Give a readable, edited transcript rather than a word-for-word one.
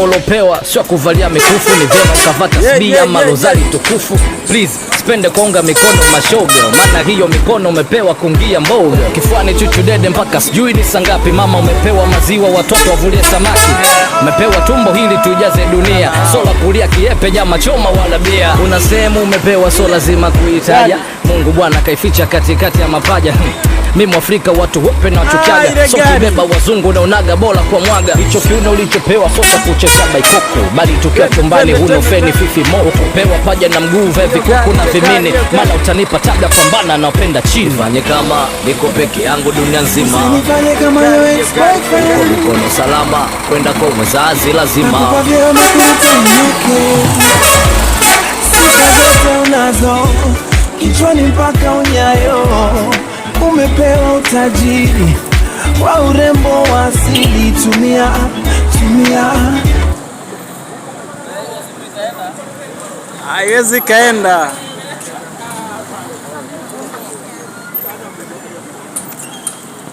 ulopewa sio kuvalia mikufu, ni vyema ukavaa tasbih ama rozari tukufu. Please spende konga mikono mashoga, maana hiyo mikono umepewa kungia mboga. Kifuani chuchu dede mpaka sijui ni sangapi. Mama umepewa maziwa watoto wavulie samaki, umepewa tumbo hili tujaze dunia. Sola kulia kiepe nyama choma wala bia. Una sehemu umepewa so lazima kuitaja. Mungu Bwana kaificha katikati ya mapaja. Mimi Mwafrika watu wope na wachukiaga, so kibeba wazungu na unaga bora kwa mwaga. Hicho kiuno ulichopewa sosa kucheza baikoko, bali tukiwa chumbani huno feni fifi moto. Kupewa paja na mguu vevi kuku na vimini, maana utanipa taga pambana na upenda chini. Fanye kama niko peke yangu dunia nzima, usinifanye kama wewe ex-boyfriend. Mikono salama kwenda kwa mzazi lazima. Sifa zote unazo kichwani mpaka unyayo. Umepewa utajiri wa urembo wa asili. Tumia haiwezi kaenda.